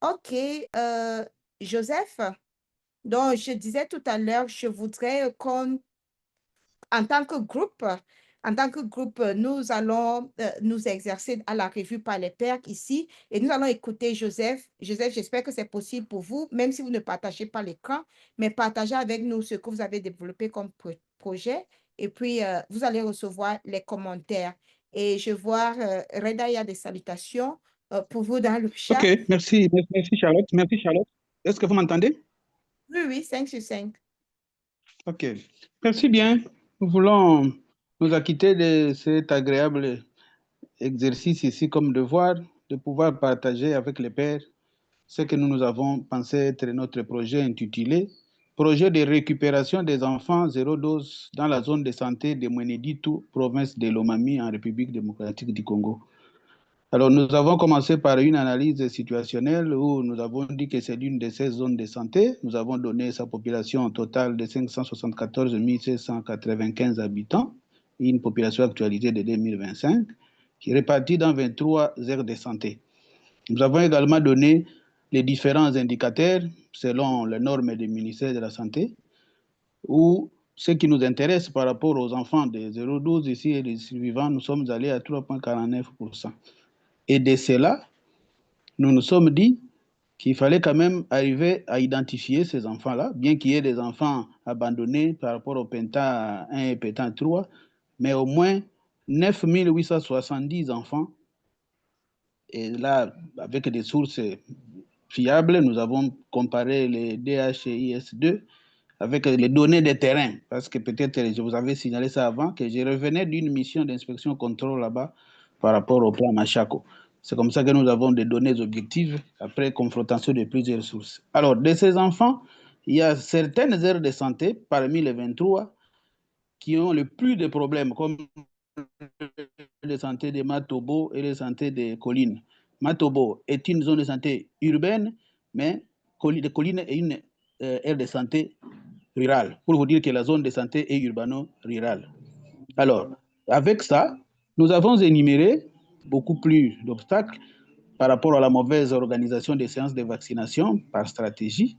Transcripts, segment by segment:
OK, Joseph, donc je disais tout à l'heure, je voudrais qu'on En tant que groupe, nous allons nous exercer à la revue par les pairs ici et nous allons écouter Joseph. Joseph, j'espère que c'est possible pour vous, même si vous ne partagez pas l'écran, mais partagez avec nous ce que vous avez développé comme projet et puis vous allez recevoir les commentaires. Et je vois Reda, il y a des salutations pour vous dans le Ok, chat. merci Charlotte, merci Charlotte. Est-ce que vous m'entendez? Oui, oui, 5 sur 5. Ok, merci bien. Nous voulons nous acquitter de cet agréable exercice ici comme devoir de pouvoir partager avec les pairs ce que nous avons pensé être notre projet intitulé Projet de récupération des enfants zéro dose dans la zone de santé de Mweneditu, province de Lomami en République démocratique du Congo. Alors, nous avons commencé par une analyse situationnelle où nous avons dit que c'est l'une de ces zones de santé. Nous avons donné sa population totale de 574 795 habitants, et une population actualisée de 2025, qui est répartie dans 23 aires de santé. Nous avons également donné les différents indicateurs selon les normes du ministère de la Santé, où ce qui nous intéresse par rapport aux enfants de 0,12 ici et les survivants, nous sommes allés à 3,49%. Et de cela, nous nous sommes dit qu'il fallait quand même arriver à identifier ces enfants-là, bien qu'il y ait des enfants abandonnés par rapport au Penta 1 et Penta 3, mais au moins 9 870 enfants. Et là, avec des sources fiables, nous avons comparé les DHIS2 avec les données de terrain, parce que peut-être je vous avais signalé ça avant, que je revenais d'une mission d'inspection contrôle là-bas par rapport au plan Machaco. C'est comme ça que nous avons des données objectives après confrontation de plusieurs sources. Alors, de ces enfants, il y a certaines aires de santé, parmi les 23, qui ont le plus de problèmes, comme de santé de Matobo et de santé des collines. Matobo est une zone de santé urbaine, mais les collines est une aire de santé rurale, pour vous dire que la zone de santé est urbano-rurale. Alors, avec ça, nous avons énuméré beaucoup plus d'obstacles par rapport à la mauvaise organisation des séances de vaccination par stratégie,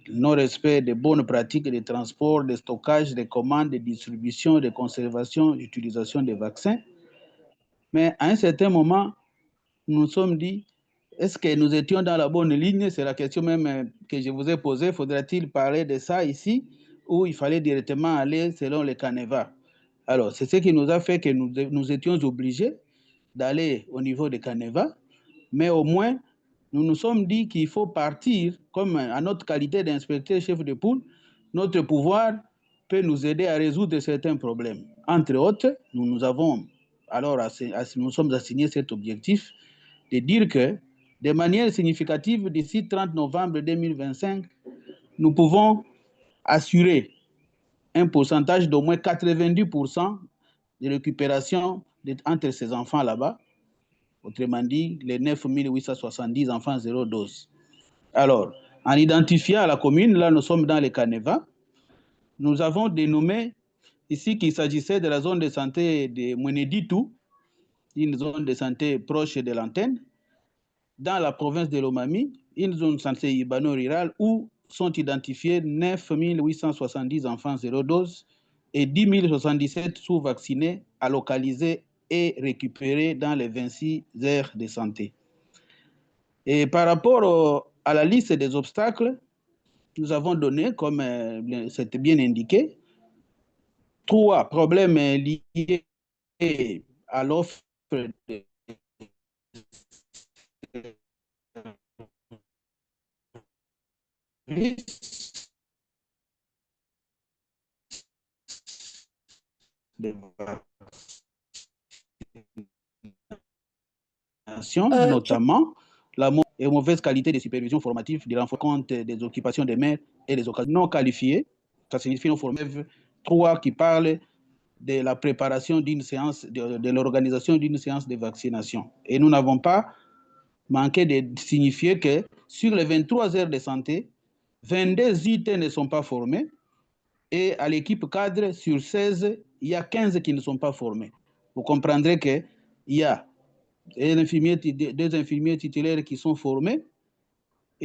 non-respect des bonnes pratiques de transport, de stockage, de commandes, de distribution, de conservation, d'utilisation des vaccins. Mais à un certain moment, nous nous sommes dit, est-ce que nous étions dans la bonne ligne? C'est la question même que je vous ai posée. Faudrait-il parler de ça ici ou il fallait directement aller selon les canevas? Alors, c'est ce qui nous a fait que nous étions obligés d'aller au niveau des canevas, mais au moins, nous nous sommes dit qu'il faut partir, comme à notre qualité d'inspecteur chef de poule, notre pouvoir peut nous aider à résoudre certains problèmes. Entre autres, nous avons alors nous sommes assignés cet objectif de dire que de manière significative, d'ici 30 novembre 2025, nous pouvons assurer un pourcentage d'au moins 90% de récupération entre ces enfants là-bas. Autrement dit, les 9 870 enfants zéro dose. Alors, en identifiant la commune, là nous sommes dans les Canevas, nous avons dénommé ici qu'il s'agissait de la zone de santé de Mweneditu, une zone de santé proche de l'antenne, dans la province de Lomami, une zone de santé urbano-rurale où sont identifiés 9 870 enfants zéro dose et 10 077 sous-vaccinés à localiser et récupérer dans les 26 aires de santé. Et par rapport à la liste des obstacles, nous avons donné, comme c'était bien indiqué, 3 problèmes liés à l'offre de Je- notamment la mauvaise qualité de supervision formative, du renforcement des occupations des maires et des occasions non qualifiées. Ça signifie non formées. 3 qui parlent de la préparation d'une séance, de l'organisation d'une séance de vaccination. Et nous n'avons pas manqué de signifier que sur les 23 heures de santé, 22 IT ne sont pas formés et à l'équipe cadre, sur 16, il y a 15 qui ne sont pas formés. Vous comprendrez qu'il y a deux infirmiers titulaires qui sont formés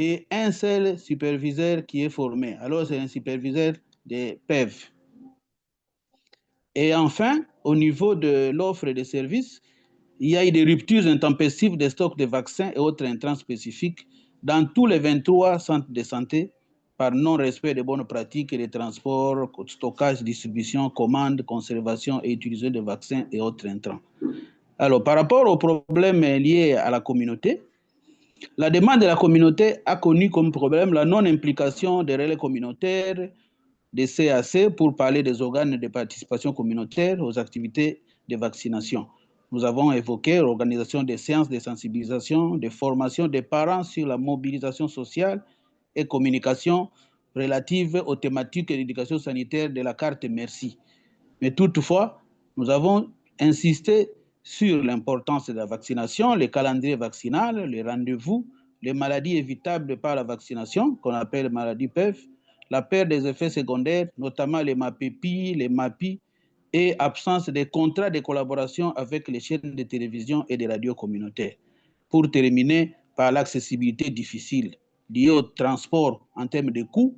et un seul superviseur qui est formé. Alors, c'est un superviseur des PEV. Et enfin, au niveau de l'offre de services, il y a eu des ruptures intempestives des stocks de vaccins et autres intrants spécifiques dans tous les 23 centres de santé par non-respect des bonnes pratiques de transport, stockage, distribution, commande, conservation et utilisation de vaccins et autres intrants. Alors, par rapport aux problèmes liés à la communauté, la demande de la communauté a connu comme problème la non-implication des relais communautaires, des CAC, pour parler des organes de participation communautaire aux activités de vaccination. Nous avons évoqué l'organisation des séances de sensibilisation, de formation des parents sur la mobilisation sociale et communication relative aux thématiques de l'éducation sanitaire de la carte Merci. Mais toutefois, nous avons insisté sur l'importance de la vaccination, le calendrier vaccinal, les rendez-vous, les maladies évitables par la vaccination, qu'on appelle maladies PEV, la perte des effets secondaires, notamment les MAPEPI, les MAPI, et absence des contrats de collaboration avec les chaînes de télévision et de radio communautaires. Pour terminer par l'accessibilité difficile liée au transport en termes de coûts,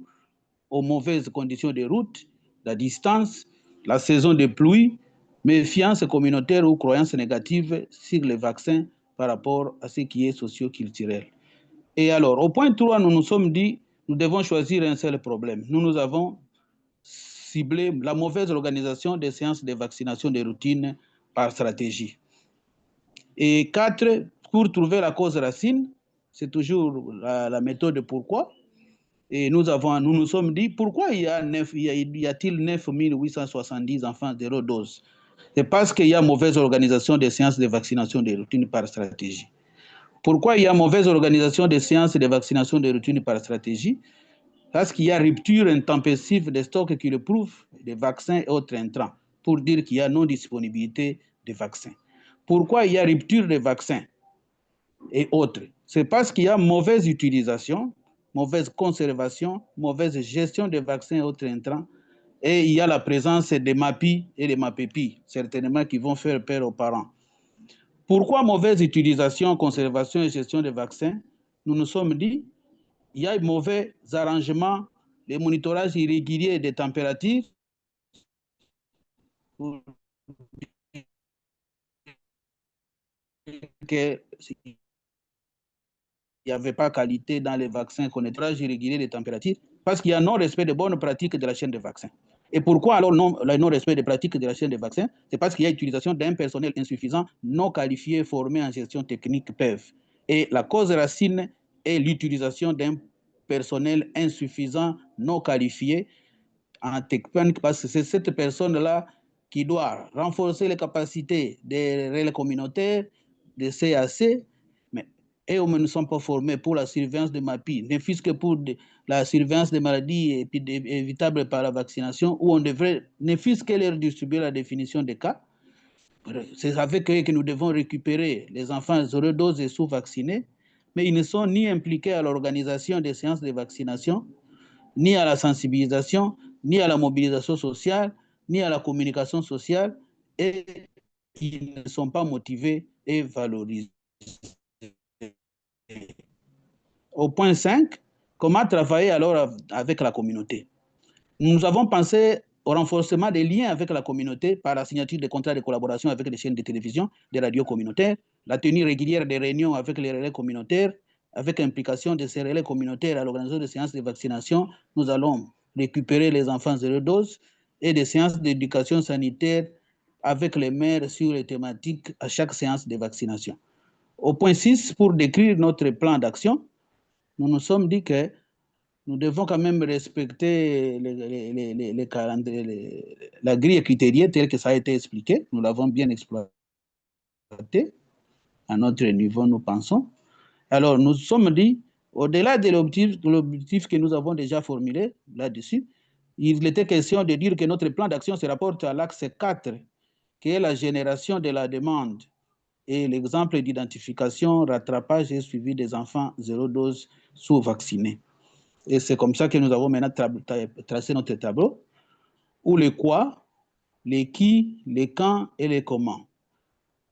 aux mauvaises conditions de route, la distance, la saison de pluie, méfiance communautaire ou croyances négatives sur les vaccins par rapport à ce qui est socio-culturel. Et alors, au point 3, nous nous sommes dit, nous devons choisir un seul problème. Nous avons ciblé la mauvaise organisation des séances de vaccination de routine par stratégie. Et 4, pour trouver la cause racine, c'est toujours la méthode pourquoi. Et nous nous sommes dit, pourquoi y a-t-il 9 870 enfants zéro dose? C'est parce qu'il y a mauvaise organisation des séances de vaccination de routine par stratégie. Pourquoi il y a mauvaise organisation des séances de vaccination de routine par stratégie? Parce qu'il y a rupture intempestive des stocks qui le prouvent, des vaccins et autres intrants, pour dire qu'il y a non-disponibilité des vaccins. Pourquoi il y a rupture des vaccins et autres? C'est parce qu'il y a mauvaise utilisation, mauvaise conservation, mauvaise gestion des vaccins et autres intrants, et il y a la présence des MAPI et des MAPEPI, certainement qui vont faire peur aux parents. Pourquoi mauvaise utilisation, conservation et gestion des vaccins? Nous nous sommes dit, il y a un mauvais arrangement, les monitorages irréguliers des températures, qu'il n'y avait pas qualité dans les vaccins, monitorages irréguliers des températures, parce qu'il y a non-respect de bonnes pratiques de la chaîne de vaccins. Et pourquoi alors le non-respect des pratiques de la chaîne de vaccins? C'est parce qu'il y a utilisation d'un personnel insuffisant, non qualifié, formé en gestion technique PEV. Et la cause racine est l'utilisation d'un personnel insuffisant, non qualifié, en technique, parce que c'est cette personne-là qui doit renforcer les capacités des relais communautaires, des CAC, mais et eux ne sont pas formés pour la surveillance de MAPI, ne fût-ce que pour la surveillance des maladies évitables par la vaccination, où on devrait, ne fût-ce que leur distribuer la définition des cas. C'est avec eux que nous devons récupérer les enfants zéro dose et sous-vaccinés, mais ils ne sont ni impliqués à l'organisation des séances de vaccination, ni à la sensibilisation, ni à la mobilisation sociale, ni à la communication sociale, et ils ne sont pas motivés et valorisés. Au point 5, comment travailler alors avec la communauté? Nous avons pensé au renforcement des liens avec la communauté par la signature de contrats de collaboration avec les chaînes de télévision, des radios communautaires, la tenue régulière des réunions avec les relais communautaires, avec implication de ces relais communautaires à l'organisation de séances de vaccination. Nous allons récupérer les enfants zéro dose et des séances d'éducation sanitaire avec les maires sur les thématiques à chaque séance de vaccination. Au point 6, pour décrire notre plan d'action, nous nous sommes dit que nous devons quand même respecter les calendriers, la grille critérienne telle que ça a été expliqué. Nous l'avons bien exploité à notre niveau, nous pensons. Alors, nous sommes dit, au-delà de l'objectif que nous avons déjà formulé là-dessus, il était question de dire que notre plan d'action se rapporte à l'axe 4, qui est la génération de la demande et l'exemple d'identification, rattrapage et suivi des enfants zéro dose sous-vaccinés. Et c'est comme ça que nous avons maintenant tracé notre tableau, où les quoi, les qui, les quand et les comment.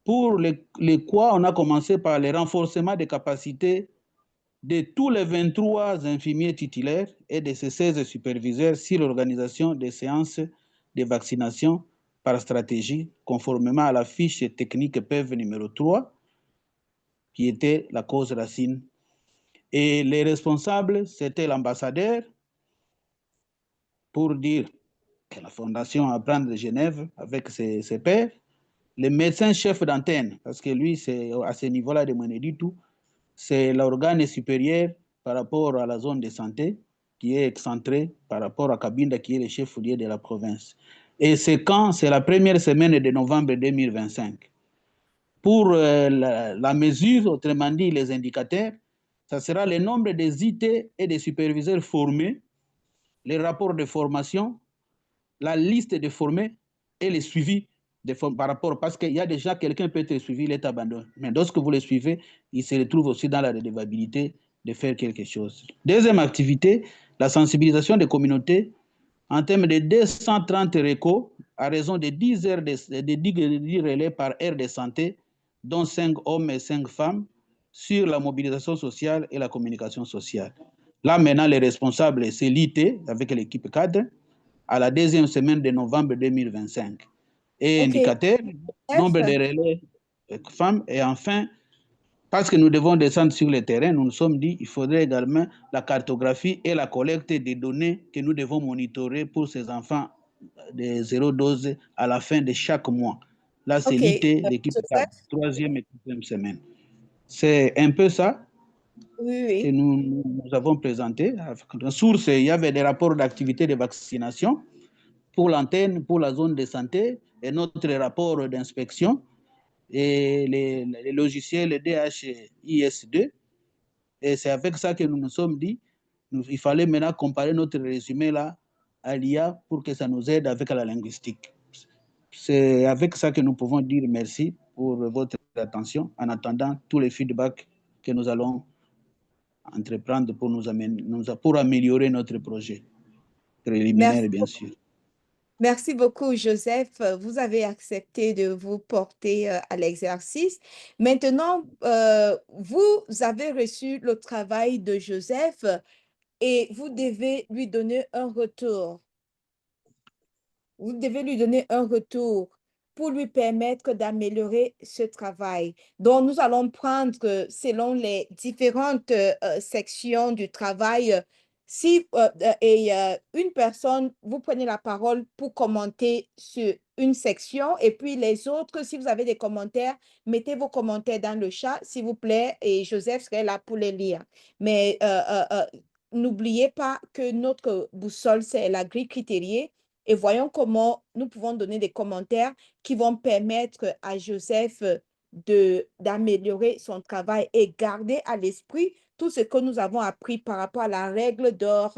Pour les quoi, on a commencé par le renforcement des capacités de tous les 23 infirmiers titulaires et de ses 16 superviseurs sur l'organisation des séances de vaccination par stratégie, conformément à la fiche technique PEV numéro 3, qui était la cause racine. Et les responsables, c'était l'ambassadeur, pour dire que la Fondation Apprendre de Genève avec ses pairs, le médecin chef d'antenne, parce que lui, c'est à ce niveau-là de mener du tout, c'est l'organe supérieur par rapport à la zone de santé qui est excentré par rapport à Kabinda qui est le chef lieu de la province. Et c'est quand? C'est la première semaine de novembre 2025. Pour la mesure, autrement dit les indicateurs, ça sera le nombre des IT et des superviseurs formés, les rapports de formation, la liste de formés et le suivi par rapport, parce qu'il y a déjà quelqu'un peut être suivi, il est abandonné. Mais lorsque vous le suivez, il se retrouve aussi dans la redevabilité de faire quelque chose. Deuxième activité, la sensibilisation des communautés en termes de 230 réco à raison de 10 heures de 10 relais par heure de santé, dont 5 hommes et 5 femmes, sur la mobilisation sociale et la communication sociale. Là, maintenant, les responsables, c'est l'IT avec l'équipe cadre, à la deuxième semaine de novembre 2025. Et OK. indicateur, nombre de relais femmes. Et enfin, parce que nous devons descendre sur le terrain, nous nous sommes dit qu'il faudrait également la cartographie et la collecte des données que nous devons monitorer pour ces enfants de 0-12 à la fin de chaque mois. Là, c'est OK. l'IT, l'équipe cadre, troisième et quatrième semaine. C'est un peu ça Oui, que oui. nous avons présenté. En source, il y avait des rapports d'activité de vaccination pour l'antenne, pour la zone de santé, et notre rapport d'inspection, et les logiciels DHIS2. Et c'est avec ça que nous nous sommes dit, il fallait maintenant comparer notre résumé là à l'IA pour que ça nous aide avec la linguistique. C'est avec ça que nous pouvons dire merci pour votre attention, en attendant tous les feedbacks que nous allons entreprendre pour améliorer notre projet Merci. préliminaire, bien sûr. Merci beaucoup, Joseph. Vous avez accepté de vous porter à l'exercice. Maintenant, vous avez reçu le travail de Joseph et vous devez lui donner un retour. Vous devez lui donner un retour pour lui permettre d'améliorer ce travail. Donc, nous allons prendre selon les différentes sections du travail. Si une personne, vous prenez la parole pour commenter sur une section et puis les autres, si vous avez des commentaires, mettez vos commentaires dans le chat, s'il vous plaît, et Joseph serait là pour les lire. Mais n'oubliez pas que notre boussole, c'est la grille critériée et voyons comment nous pouvons donner des commentaires qui vont permettre à Joseph d'améliorer son travail et garder à l'esprit tout ce que nous avons appris par rapport à la règle d'or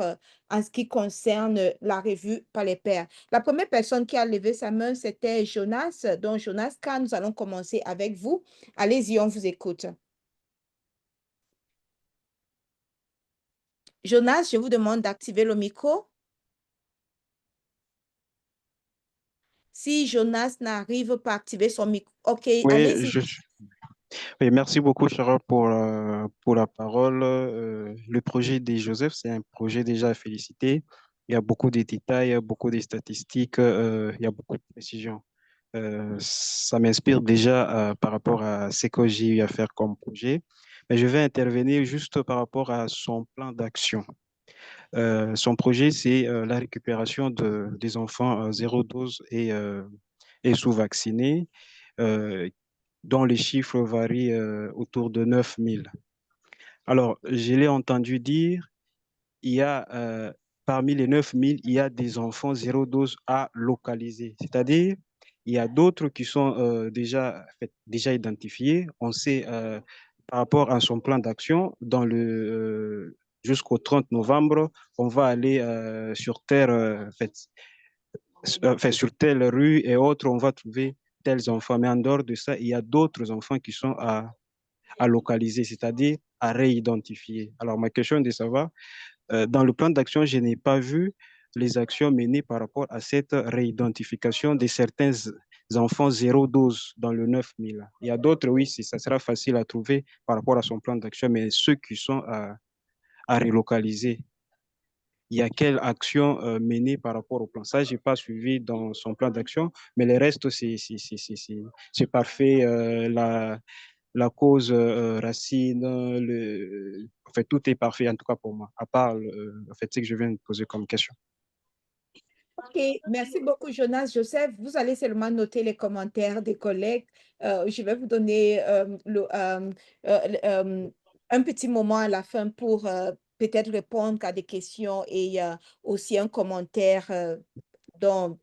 en ce qui concerne la revue par les pairs. La première personne qui a levé sa main, c'était Jonas. Donc, Jonas, quand nous allons commencer avec vous, allez-y, on vous écoute. Jonas, je vous demande d'activer le micro. Si Jonas n'arrive pas à activer son micro, OK, Oui, allez-y. oui, merci beaucoup, Sarah, pour la parole. Le projet de Joseph, c'est un projet déjà à féliciter. Il y a beaucoup de détails, beaucoup de statistiques, il y a beaucoup de précisions. Ça m'inspire déjà par rapport à ce que j'ai eu à faire comme projet. Mais je vais intervenir juste par rapport à son plan d'action. Son projet, c'est la récupération des enfants 0-12 et sous-vaccinés, euh, dont les chiffres varient autour de 9 000. Alors, je l'ai entendu dire, il y a, parmi les 9 000, il y a des enfants 0-12 à localiser. C'est-à-dire, il y a d'autres qui sont déjà identifiés. On sait, par rapport à son plan d'action, jusqu'au 30 novembre, on va aller sur Terre, sur telle rue et autres, on va trouver tels enfants. Mais en dehors de ça, il y a d'autres enfants qui sont à localiser, c'est-à-dire à réidentifier. Alors, ma question est de savoir, dans le plan d'action, je n'ai pas vu les actions menées par rapport à cette réidentification de certains enfants zéro dose dans le 9000. Il y a d'autres, oui, ça sera facile à trouver par rapport à son plan d'action, mais ceux qui sont à relocaliser, il y a quelle action menée par rapport au plan. Ça, je n'ai pas suivi dans son plan d'action, mais le reste, c'est parfait. La cause racine, en fait, tout est parfait, en tout cas pour moi, à part en fait, ce que je viens de poser comme question. OK, merci beaucoup, Jonas. Joseph, vous allez seulement noter les commentaires des collègues. Je vais vous donner un petit moment à la fin pour peut-être répondre à des questions et aussi un commentaire dans,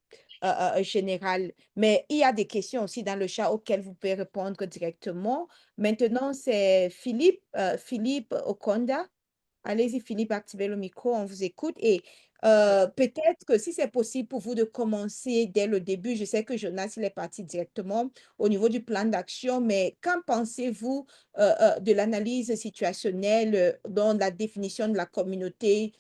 général. Mais il y a des questions aussi dans le chat auxquelles vous pouvez répondre directement. Maintenant, c'est Philippe Okonda. Allez-y, Philippe, activez le micro, on vous écoute. Et peut-être que si c'est possible pour vous de commencer dès le début, je sais que Jonas, il est parti directement au niveau du plan d'action, mais qu'en pensez-vous de l'analyse situationnelle dans la définition de la communauté,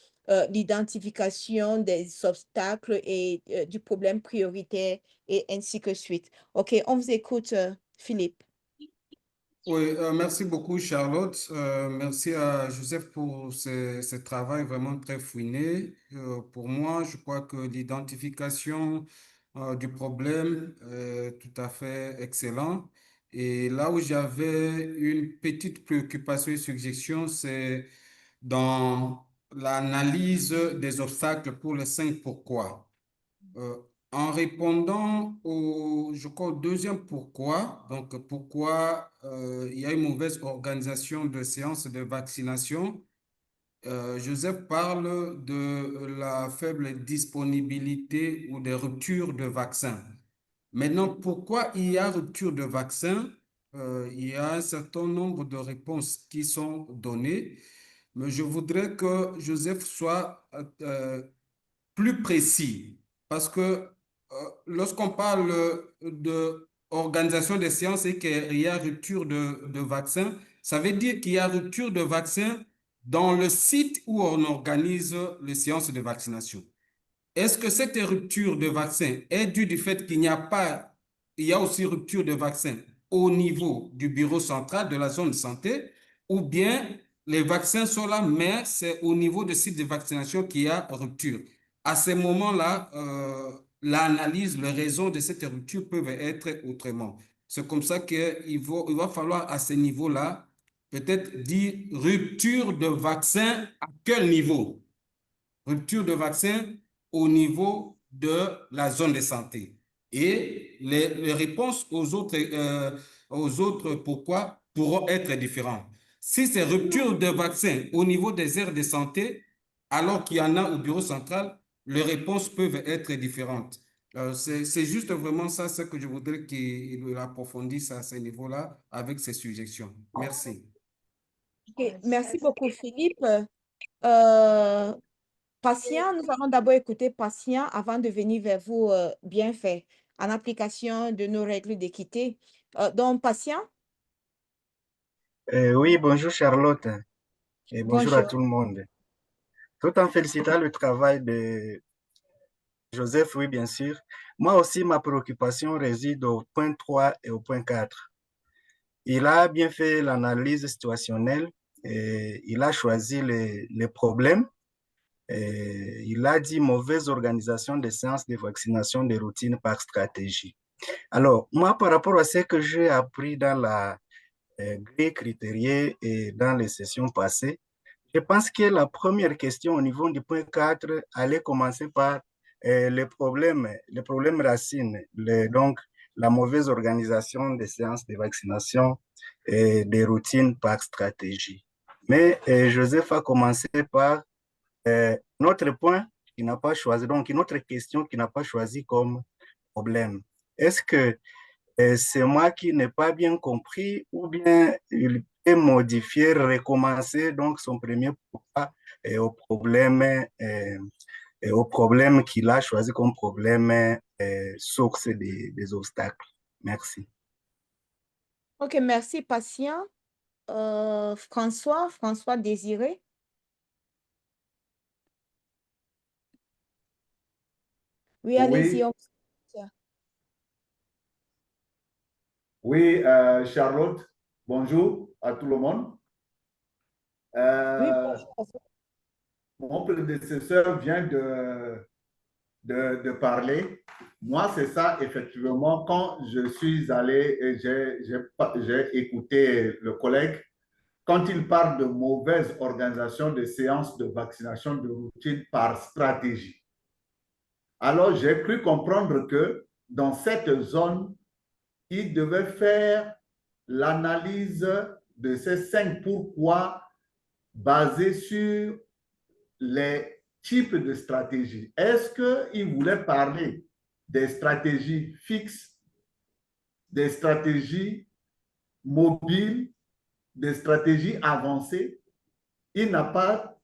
l'identification des obstacles et du problème prioritaire et ainsi que suite? OK, on vous écoute, Philippe. Oui, merci beaucoup Charlotte. Merci à Joseph pour ce travail vraiment très fouiné. Pour moi, je crois que l'identification du problème est tout à fait excellent. Et là où j'avais une petite préoccupation et suggestion, c'est dans l'analyse des obstacles pour les 5 pourquoi. Euh, En répondant je crois, au deuxième pourquoi, donc pourquoi il y a une mauvaise organisation de séances de vaccination, Joseph parle de la faible disponibilité ou des ruptures de vaccins. Maintenant, pourquoi il y a rupture de vaccins? Il y a un certain nombre de réponses qui sont données, mais je voudrais que Joseph soit plus précis. Parce que lorsqu'on parle de organisation des séances et qu'il y a rupture de vaccin, ça veut dire qu'il y a rupture de vaccin dans le site où on organise les séances de vaccination. Est-ce que cette rupture de vaccin est due du fait qu'il n'y a pas, il y a aussi rupture de vaccin au niveau du bureau central de la zone de santé, ou bien les vaccins sont là, mais c'est au niveau du site de vaccination qu'il y a rupture. À ce moment-là, l'analyse, les raisons de cette rupture peuvent être autrement. C'est comme ça qu'il va falloir à ce niveau-là peut-être dire rupture de vaccin à quel niveau? Rupture de vaccin au niveau de la zone de santé. Et les réponses aux autres pourquoi pourront être différentes. Si c'est rupture de vaccin au niveau des aires de santé, alors qu'il y en a au bureau central, les réponses peuvent être différentes. C'est juste vraiment ça, ce que je voudrais qu'il approfondisse à ce niveau-là avec ces suggestions. Merci. OK, merci beaucoup, Philippe. Euh, Patient, nous allons d'abord écouter Patient avant de venir vers vous, bien fait, en application de nos règles d'équité. Donc, Patient, Oui, bonjour Charlotte et bonjour à bonjour. tout le monde. Tout en félicitant le travail de Joseph, oui, bien sûr. Moi aussi, ma préoccupation réside au point 3 et au point 4. Il a bien fait l'analyse situationnelle et il a choisi les problèmes. Et il a dit mauvaise organisation des séances de vaccination de routine par stratégie. Alors, moi, par rapport à ce que j'ai appris dans la grille critériée et dans les sessions passées, je pense que la première question au niveau du point 4 allait commencer par les problèmes racines, donc la mauvaise organisation des séances de vaccination et des routines par stratégie. Mais Joseph a commencé par notre point qu'il n'a pas choisi, donc une autre question qu'il n'a pas choisi comme problème. Est-ce que c'est moi qui n'ai pas bien compris ou bien il peut modifier, recommencer donc son premier pourquoi au problème qu'il a choisi comme problème source des obstacles. Merci. OK, merci, Patient. François Désiré. Oui, allez-y. Oui, Oui, Charlotte, bonjour à tout le monde. Oui, Euh, bonjour. Mon prédécesseur vient de parler. Moi, c'est ça, effectivement, quand je suis allé et j'ai écouté le collègue, quand il parle de mauvaise organisation des séances de vaccination de routine par stratégie. Alors, j'ai cru comprendre que dans cette zone, il devait faire l'analyse de ces 5 pourquoi basés sur les types de stratégies. Est-ce qu'il voulait parler des stratégies fixes, des stratégies mobiles, des stratégies avancées? Il n'a pas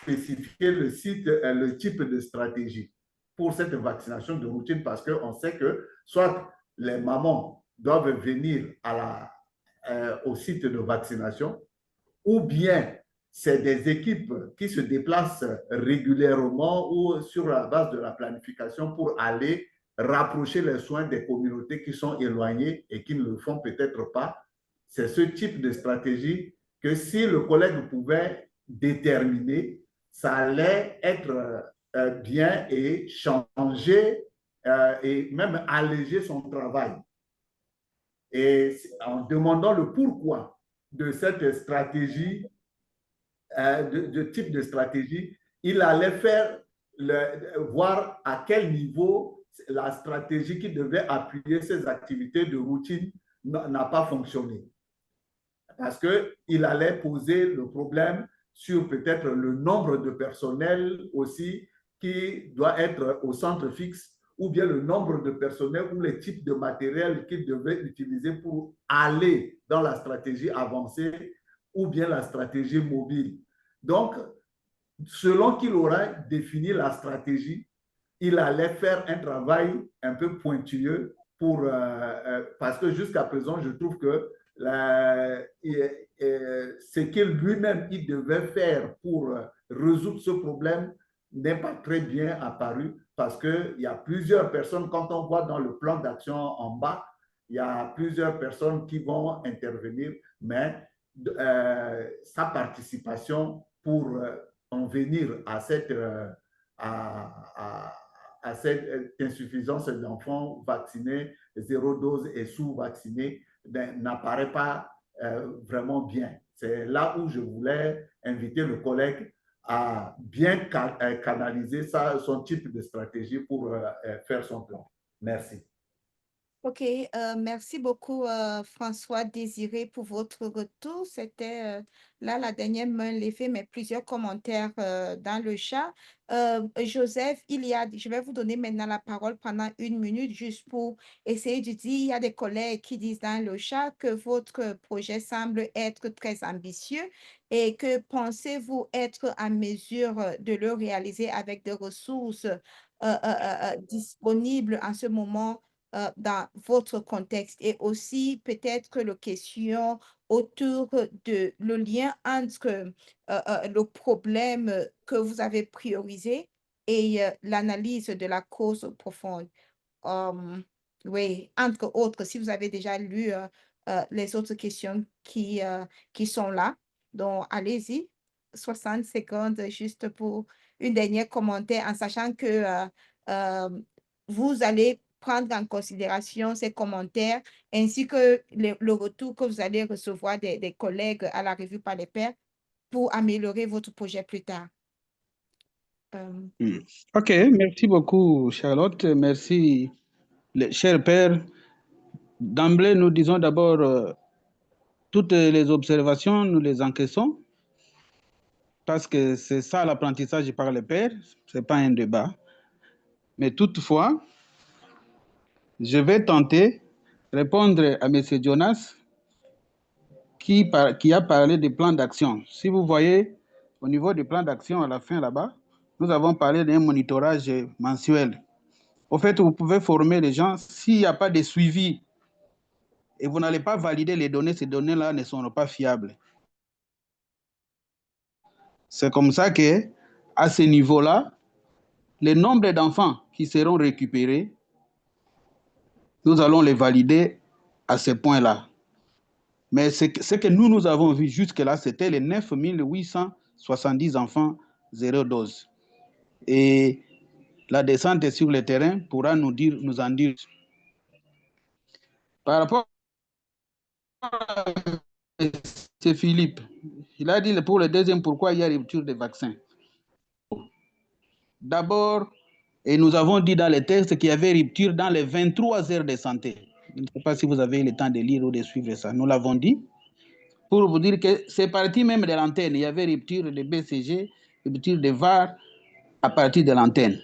spécifié le type de stratégie pour cette vaccination de routine parce qu'on sait que soit les mamans doivent venir au site de vaccination ou bien c'est des équipes qui se déplacent régulièrement ou sur la base de la planification pour aller rapprocher les soins des communautés qui sont éloignées et qui ne le font peut-être pas. C'est ce type de stratégie que si le collègue pouvait déterminer, ça allait être bien et changer et même alléger son travail. Et en demandant le pourquoi de cette stratégie, de type de stratégie, il allait voir à quel niveau la stratégie qui devait appuyer ces activités de routine n'a pas fonctionné. Parce qu'il allait poser le problème sur peut-être le nombre de personnel aussi qui doit être au centre fixe ou bien le nombre de personnel ou les types de matériel qu'il devait utiliser pour aller dans la stratégie avancée ou bien la stratégie mobile. Donc, selon qu'il aura défini la stratégie, il allait faire un travail un peu pointilleux parce que jusqu'à présent, je trouve que ce qu'il lui-même il devait faire pour résoudre ce problème n'est pas très bien apparu parce qu'il y a plusieurs personnes, quand on voit dans le plan d'action en bas, il y a plusieurs personnes qui vont intervenir, mais sa participation pour en venir à cette insuffisance d'enfants vaccinés, zéro dose et sous-vaccinés, n'apparaît pas vraiment bien. C'est là où je voulais inviter le collègue à bien canaliser son type de stratégie pour faire son plan. Merci. OK, merci beaucoup François Désiré pour votre retour. C'était là la dernière main levée, mais plusieurs commentaires dans le chat. Joseph, je vais vous donner maintenant la parole pendant 1 minute juste pour essayer de dire, il y a des collègues qui disent dans le chat que votre projet semble être très ambitieux et que pensez-vous être en mesure de le réaliser avec des ressources disponibles en ce moment dans votre contexte et aussi peut-être que la question autour de le lien entre le problème que vous avez priorisé et l'analyse de la cause profonde. Oui, entre autres, si vous avez déjà lu les autres questions qui sont là, donc allez-y, 60 secondes juste pour une dernière commentaire en sachant que vous allez prendre en considération ces commentaires ainsi que le retour que vous allez recevoir des collègues à la revue par les pairs pour améliorer votre projet plus tard. OK, merci beaucoup, Charlotte. Merci, chers pères. D'emblée, nous disons d'abord toutes les observations, nous les encaissons parce que c'est ça l'apprentissage par les pairs, ce n'est pas un débat. Mais toutefois, je vais tenter de répondre à M. Jonas qui a parlé des plans d'action. Si vous voyez, au niveau du plan d'action à la fin là-bas, nous avons parlé d'un monitorage mensuel. Au fait, vous pouvez former les gens s'il n'y a pas de suivi et vous n'allez pas valider les données, ces données-là ne seront pas fiables. C'est comme ça que, à ce niveau-là, le nombre d'enfants qui seront récupérés, nous allons les valider à ce point-là. Mais ce que nous avons vu jusque-là, c'était les 9 870 enfants zéro dose. Et la descente sur le terrain pourra nous en dire. Par rapport à Philippe, il a dit pour le deuxième pourquoi il y a rupture des vaccins. D'abord, et nous avons dit dans les textes qu'il y avait rupture dans les 23 heures de santé. Je ne sais pas si vous avez eu le temps de lire ou de suivre ça. Nous l'avons dit. Pour vous dire que c'est parti même de l'antenne. Il y avait rupture de BCG, rupture de VAR à partir de l'antenne.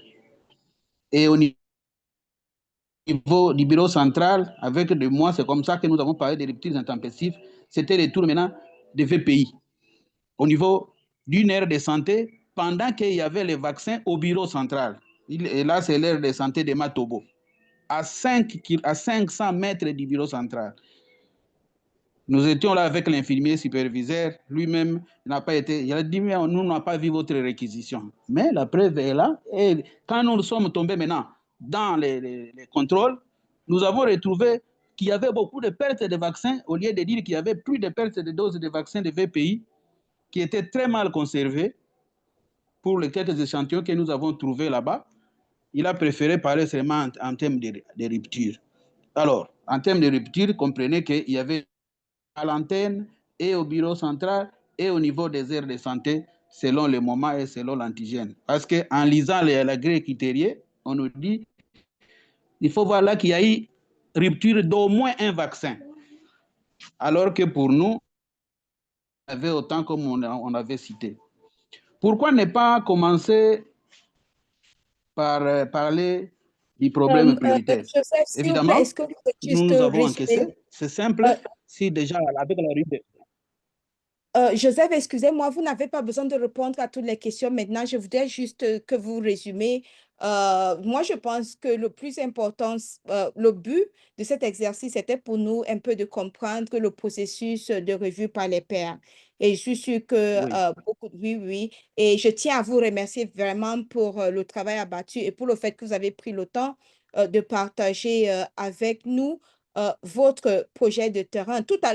Et au niveau du bureau central, avec de moi, c'est comme ça que nous avons parlé des ruptures intempestives. C'était le tour maintenant des VPI. Au niveau d'une aire de santé, pendant qu'il y avait les vaccins au bureau central. Et là, c'est l'aire de santé de Matobo. À 500 mètres du bureau central. Nous étions là avec l'infirmier superviseur, lui-même n'a pas été, il a dit, mais nous n'avons pas vu votre réquisition. Mais la preuve est là, et quand nous sommes tombés maintenant dans les contrôles, nous avons retrouvé qu'il y avait beaucoup de pertes de vaccins, au lieu de dire qu'il y avait plus de pertes de doses de vaccins de VPI, qui étaient très mal conservés pour les quelques échantillons que nous avons trouvés là-bas. Il a préféré parler seulement en termes de rupture. Alors, en termes de rupture, comprenez qu'il y avait à l'antenne et au bureau central et au niveau des aires de santé selon le moment et selon l'antigène. Parce qu'en lisant la grille critériée, on nous dit il faut voir là qu'il y a eu rupture d'au moins un vaccin. Alors que pour nous, il y avait autant comme on avait cité. Pourquoi ne pas commencer par parler du problème prioritaire? Joseph, s'il vous plaît, Évidemment, est-ce que vous pouvez juste nous avons résumer? encaissé. C'est simple. Si déjà avec la rue Joseph, excusez-moi, vous n'avez pas besoin de répondre à toutes les questions maintenant. Je voudrais juste que vous résumez. Moi, je pense que le plus important, le but de cet exercice, c'était pour nous un peu de comprendre le processus de revue par les pairs. Et je suis sûre que Oui. oui. Et je tiens à vous remercier vraiment pour le travail abattu et pour le fait que vous avez pris le temps de partager avec nous votre projet de terrain. Tout à